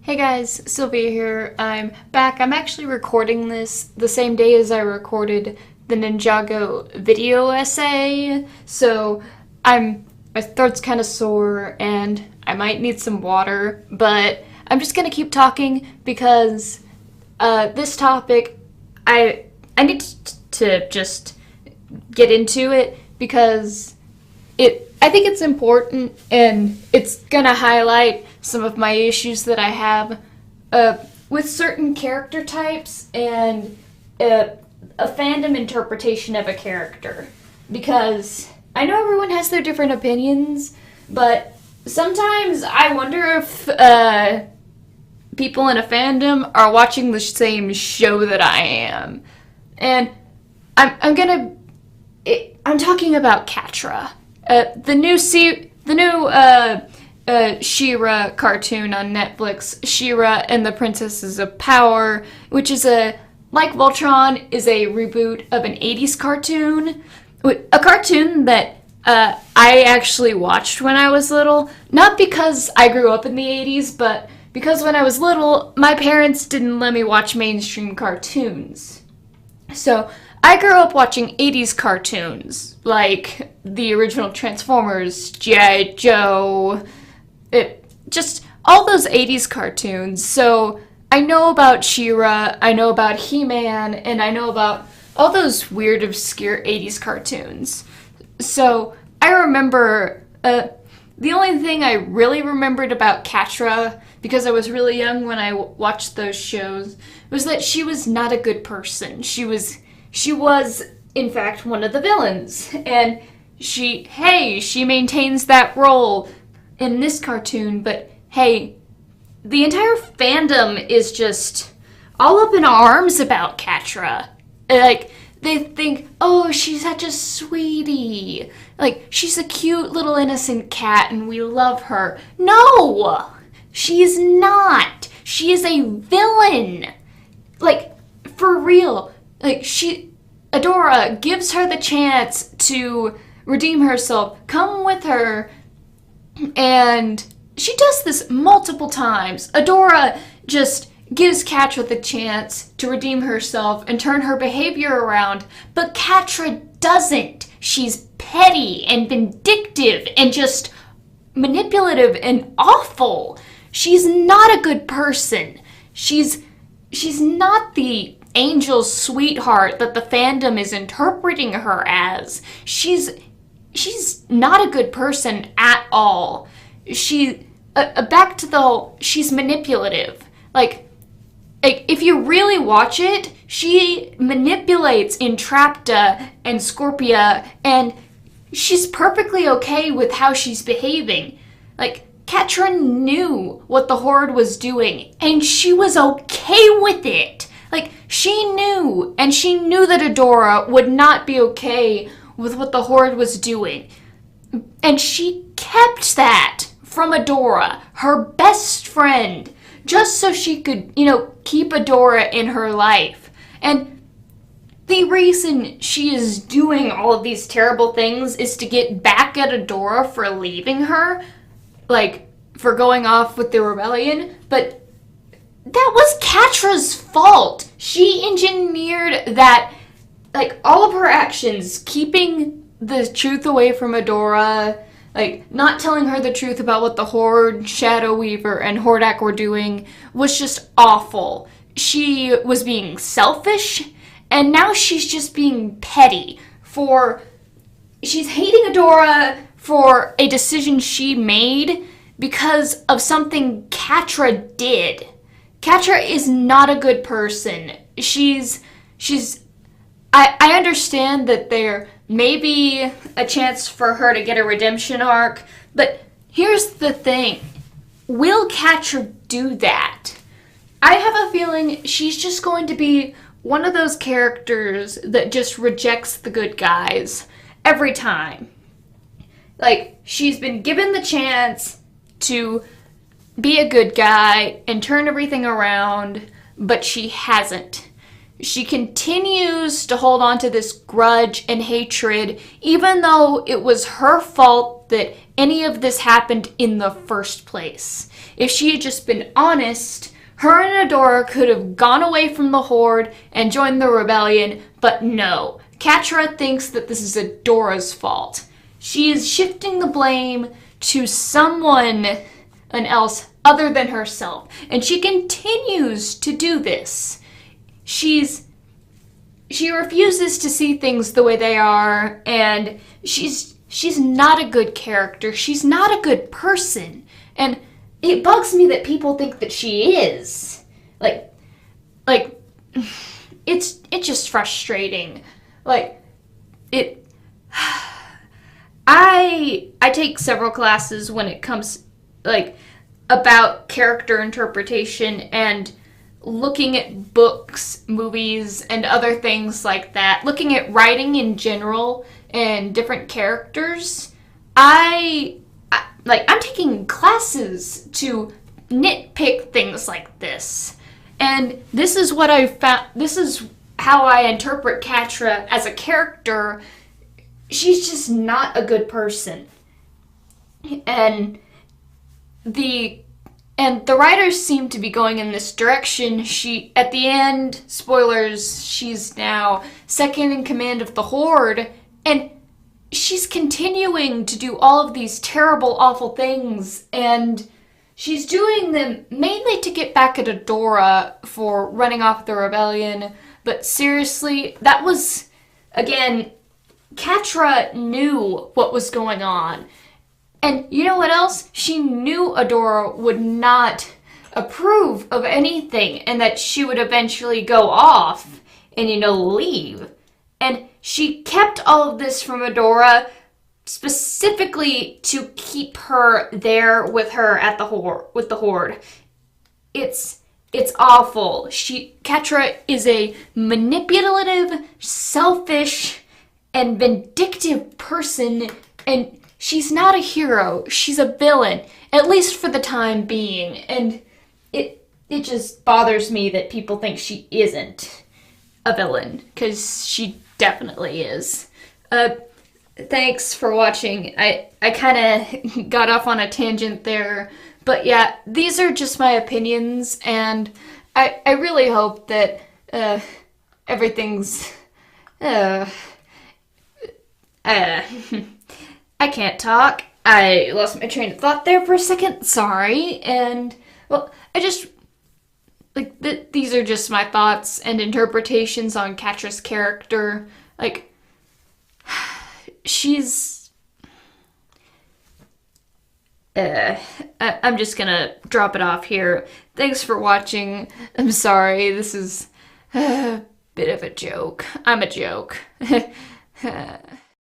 Hey guys, Sylvia here. I'm back. I'm actually recording this the same day as I recorded the Ninjago video essay, so my throat's kind of sore and I might need some water, but I'm just gonna keep talking because this topic, I need to just get into it because I think it's important and it's gonna highlight some of my issues that I have with certain character types and a fandom interpretation of a character. Because I know everyone has their different opinions, but sometimes I wonder if people in a fandom are watching the same show that I am. And I'm talking about Catra. The new She-Ra cartoon on Netflix, She-Ra and the Princesses of Power, which is like Voltron, is a reboot of an 80s cartoon. A cartoon that I actually watched when I was little, not because I grew up in the 80s, but because when I was little, my parents didn't let me watch mainstream cartoons. So I grew up watching 80s cartoons, like the original Transformers, G.I. Joe, just all those 80s cartoons. So I know about She-Ra, I know about He-Man, and I know about all those weird, obscure 80s cartoons. So I remember, the only thing I really remembered about Catra, because I was really young when I watched those shows, was that she was not a good person. She was, in fact, one of the villains. And she maintains that role in this cartoon, but hey, the entire fandom is just all up in arms about Catra. Like, they think, oh, she's such a sweetie. Like, she's a cute little innocent cat and we love her. No! She's not. She is a villain. Like, for real. Like, Adora gives her the chance to redeem herself, come with her, and she does this multiple times. Adora just gives Catra the chance to redeem herself and turn her behavior around, but Catra doesn't. She's petty and vindictive and just manipulative and awful. She's not a good person. She's not the angel sweetheart that the fandom is interpreting her as. She's not a good person at all. Back to the whole, she's manipulative. Like, if you really watch it, she manipulates Entrapta and Scorpia, and she's perfectly okay with how she's behaving. Like, Catra knew what the Horde was doing, and she was okay with it. Like, she knew that Adora would not be okay with what the Horde was doing. And she kept that from Adora, her best friend, just so she could, keep Adora in her life. And the reason she is doing all of these terrible things is to get back at Adora for leaving her, like, for going off with the rebellion, but that was Catra's fault. She engineered that, like, all of her actions, keeping the truth away from Adora, like, not telling her the truth about what the Horde, Shadow Weaver, and Hordak were doing, was just awful. She was being selfish, and now she's just being petty she's hating Adora for a decision she made because of something Catra did. Catra is not a good person. I understand that there may be a chance for her to get a redemption arc, but here's the thing. Will Catra do that? I have a feeling she's just going to be one of those characters that just rejects the good guys every time. Like, she's been given the chance to be a good guy and turn everything around, but she hasn't. She continues to hold on to this grudge and hatred, even though it was her fault fault that any of this happened in the first place. If she had just been honest, her and Adora could have gone away from the Horde and joined the rebellion, but no. Catra thinks that this is Adora's fault. She is shifting the blame to someone else other than herself, and she continues to do this. She refuses to see things the way they are, and she's not a good character. She's not a good person, and it bugs me that people think that she is. It's just frustrating. I take several classes when it comes, about character interpretation and looking at books, movies, and other things like that. Looking at writing in general and different characters. I'm taking classes to nitpick things like this. And this is what I found. This is how I interpret Catra as a character. She's just not a good person. And the writers seem to be going in this direction. At the end, spoilers, she's now second in command of the Horde, and she's continuing to do all of these terrible, awful things, and she's doing them mainly to get back at Adora for running off the rebellion. But seriously, that was, again, Catra knew what was going on. And you know what else? She knew Adora would not approve of anything and that she would eventually go off and, leave. And she kept all of this from Adora specifically to keep her there with her at the Horde. It's awful. Catra is a manipulative, selfish, and vindictive person, and she's not a hero. She's a villain, at least for the time being. And it just bothers me that people think she isn't a villain, because she definitely is. Thanks for watching. I kind of got off on a tangent there. But yeah, these are just my opinions, and I really hope that everything's... I can't talk. I lost my train of thought there for a second. Sorry. And, well, I just... these are just my thoughts and interpretations on Catra's character. She's... I'm just gonna drop it off here. Thanks for watching. I'm sorry, this is a bit of a joke. I'm a joke.